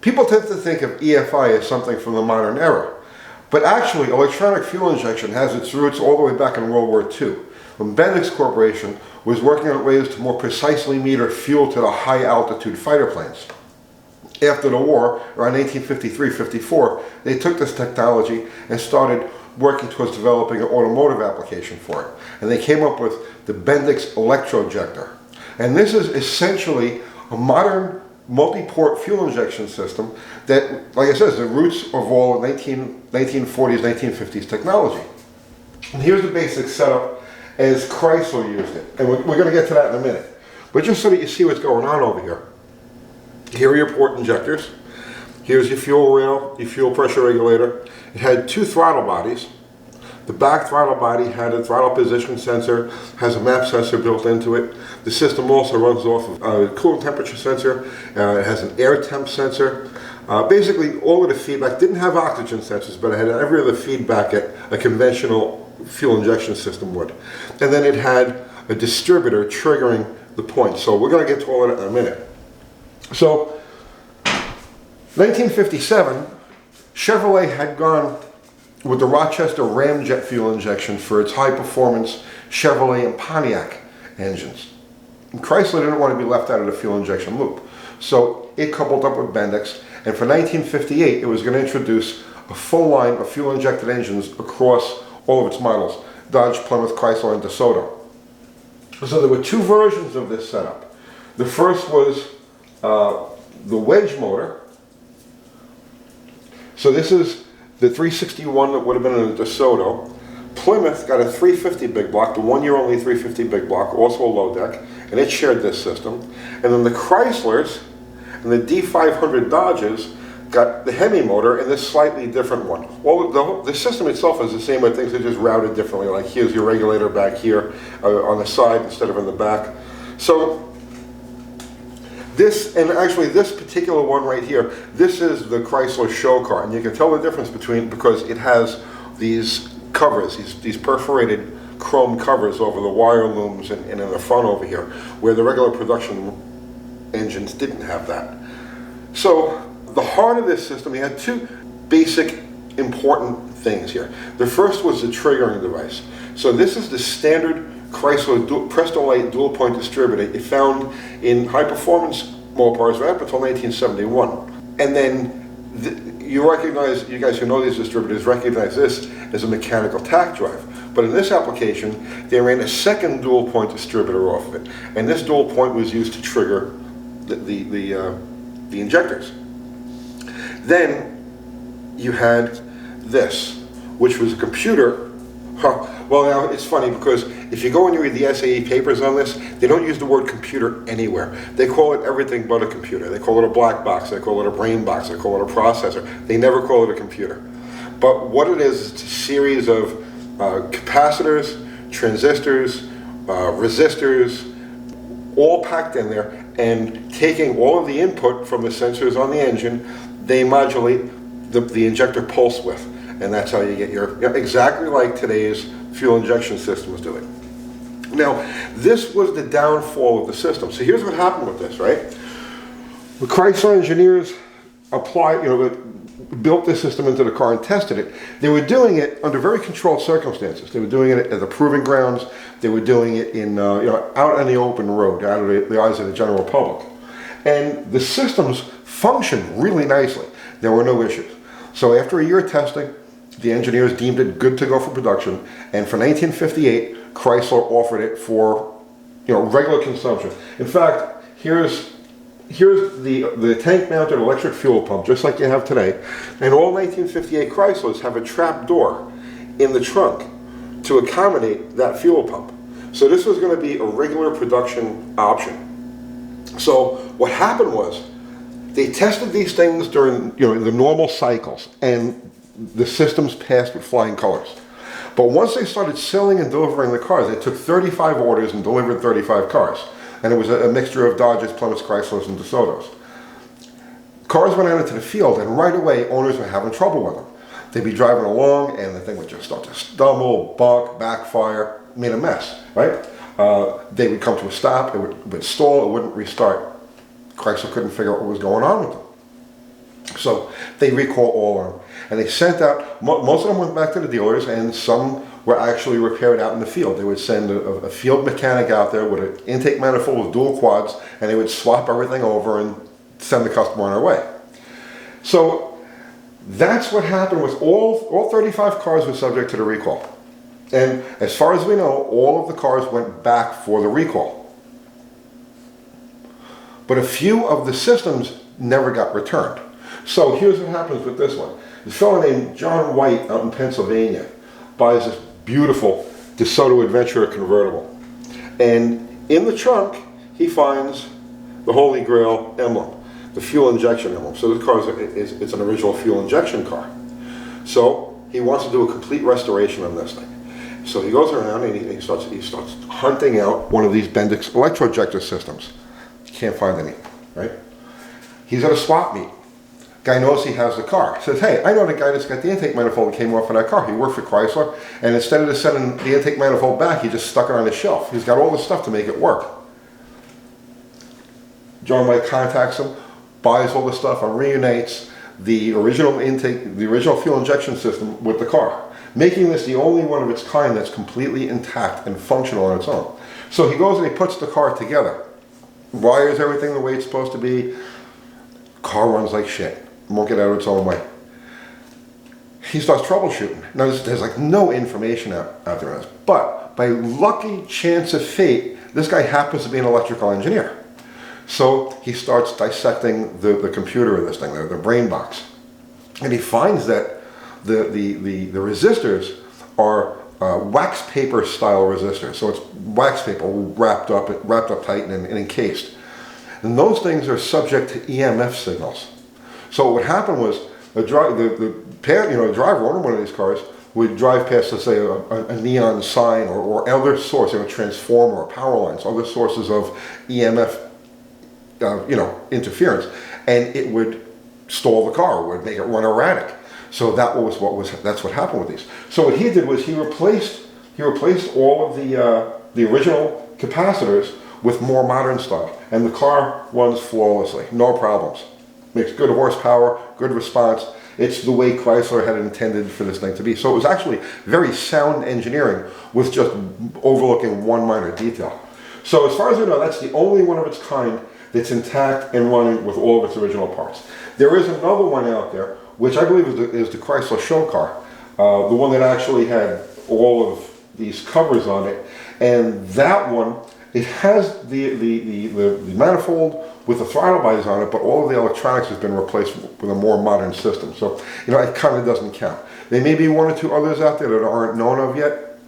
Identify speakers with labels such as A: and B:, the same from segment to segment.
A: People tend to think of EFI as something from the modern era, but actually electronic fuel injection has its roots all the way back in World War II, when Bendix Corporation was working on ways to more precisely meter fuel to the high altitude fighter planes. After the war, around 1953-54, they took this technology and started working towards developing an automotive application for it. And they came up with the Bendix Electrojector. And this is essentially a modern multi-port fuel injection system that, like I said, is the roots of all 1940s, 1950s technology. And here's the basic setup as Chrysler used it. And we're going to get to that in a minute. But just so that you see what's going on over here. Here are your port injectors. Here's your fuel rail, your fuel pressure regulator. It had two throttle bodies. The back throttle body had a throttle position sensor, has a map sensor built into it. The system also runs off of a coolant temperature sensor. It has an air temp sensor. Basically, all of the feedback didn't have oxygen sensors, but it had every other feedback that a conventional fuel injection system would. And then it had a distributor triggering the point. So we're going to get to all of that in a minute. So, 1957, Chevrolet had gone with the Rochester ramjet fuel injection for its high-performance Chevrolet and Pontiac engines. And Chrysler didn't want to be left out of the fuel injection loop. So it coupled up with Bendix, and for 1958 it was going to introduce a full line of fuel-injected engines across all of its models, Dodge, Plymouth, Chrysler, and DeSoto. So there were two versions of this setup. The first was the wedge motor. So this is the 361 that would have been in a DeSoto. Plymouth got a 350 big block, the one-year only 350 big block, also a low deck, and it shared this system. And then the Chryslers and the D500 Dodges got the Hemi motor and this slightly different one. Well, the system itself is the same, but things are just routed differently. Like here's your regulator back here on the side instead of in the back. So this, and actually this particular one right here, this is the Chrysler show car, and you can tell the difference between, because it has these covers, these perforated chrome covers over the wire looms and in the front over here, where the regular production engines didn't have that. So the heart of this system, you had two basic important things here. The first was the triggering device. So this is the standard Chrysler Prestolite dual point distributor it found in high performance Mopars right up until 1971. And then you guys who know these distributors recognize this as a mechanical tack drive. But in this application, they ran a second dual point distributor off of it. And this dual point was used to trigger the injectors. Then you had this, which was a computer. Well, now it's funny because if you go and you read the SAE papers on this, they don't use the word computer anywhere. They call it everything but a computer. They call it a black box, they call it a brain box, they call it a processor. They never call it a computer. But what it is, it's a series of capacitors, transistors, resistors, all packed in there, and taking all of the input from the sensors on the engine, they modulate the injector pulse width. And that's how you get your, exactly like today's fuel injection systems do it. Now, this was the downfall of the system. So here's what happened with this, right? The Chrysler engineers built this system into the car and tested it. They were doing it under very controlled circumstances. They were doing it at the proving grounds. They were doing it in, out on the open road, out of the eyes of the general public. And the systems functioned really nicely. There were no issues. So after a year of testing, the engineers deemed it good to go for production, and for 1958, Chrysler offered it for, regular consumption. In fact, here's the tank-mounted electric fuel pump, just like you have today, and all 1958 Chryslers have a trap door in the trunk to accommodate that fuel pump. So this was going to be a regular production option. So what happened was, they tested these things during the normal cycles, and the systems passed with flying colors. But once they started selling and delivering the cars, they took 35 orders and delivered 35 cars. And it was a mixture of Dodges, Plymouth, Chryslers, and DeSotos. Cars went out into the field, and right away owners were having trouble with them. They'd be driving along, and the thing would just start to stumble, buck, backfire, made a mess, right? They would come to a stop, it would stall, it wouldn't restart. Chrysler couldn't figure out what was going on with them. So they recall all of them. And they sent out, most of them went back to the dealers, and some were actually repaired out in the field. They would send a field mechanic out there with an intake manifold with dual quads, and they would swap everything over and send the customer on their way. So that's what happened with all 35 cars were subject to the recall. And as far as we know, all of the cars went back for the recall. But a few of the systems never got returned. So here's what happens with this one. This fellow named John White out in Pennsylvania buys this beautiful DeSoto Adventurer convertible. And in the trunk, he finds the Holy Grail emblem, the fuel injection emblem. So this car it's an original fuel injection car. So he wants to do a complete restoration on this thing. So he goes around and he starts hunting out one of these Bendix Electrojector systems. Can't find any, right? He's at a swap meet. Guy knows he has the car. Says, hey, I know the guy that's got the intake manifold that came off of that car. He worked for Chrysler, and instead of just sending the intake manifold back, he just stuck it on his shelf. He's got all the stuff to make it work. John White contacts him, buys all the stuff, and reunites the original fuel injection system with the car, making this the only one of its kind that's completely intact and functional on its own. So he goes and he puts the car together, wires everything the way it's supposed to be. Car runs like shit. Won't get out of its own way. He starts troubleshooting. Now there's like no information out there on this, but by lucky chance of fate, this guy happens to be an electrical engineer. So he starts dissecting the computer of this thing, the brain box, and he finds that the resistors are wax paper style resistors. So it's wax paper wrapped up tight and encased. And those things are subject to EMF signals. So what happened was the driver owner of one of these cars would drive past, let's say, a neon sign or other source, a transformer or power lines, other sources of EMF, interference, and it would stall the car, would make it run erratic. So that's what happened with these. So what he did was he replaced all of the original capacitors with more modern stuff, and the car runs flawlessly, no problems. Makes good horsepower, good response. It's the way Chrysler had intended for this thing to be. So it was actually very sound engineering with just overlooking one minor detail. So as far as I know, that's the only one of its kind that's intact and running with all of its original parts. There is another one out there, which I believe is the Chrysler show car, the one that actually had all of these covers on it, and that one, it has the manifold with the throttle bodies on it, but all of the electronics has been replaced with a more modern system. So, it kind of doesn't count. There may be one or two others out there that aren't known of yet,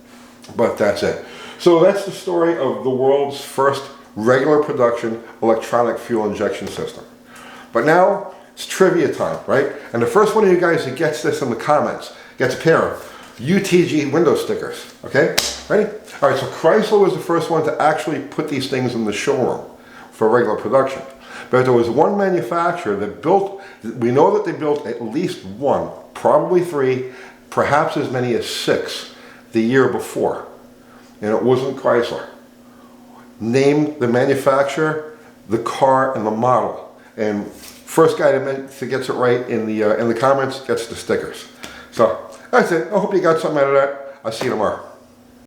A: but that's it. So that's the story of the world's first regular production electronic fuel injection system. But now it's trivia time, right? And the first one of you guys who gets this in the comments gets a pair of UTG window stickers, okay? Ready? All right, so Chrysler was the first one to actually put these things in the showroom for regular production. But there was one manufacturer that we know that they built at least one, probably three, perhaps as many as 6 the year before. And it wasn't Chrysler. Name the manufacturer, the car, and the model. And first guy that gets it right in the comments gets the stickers. So that's it. I hope you got something out of that. I'll see you tomorrow.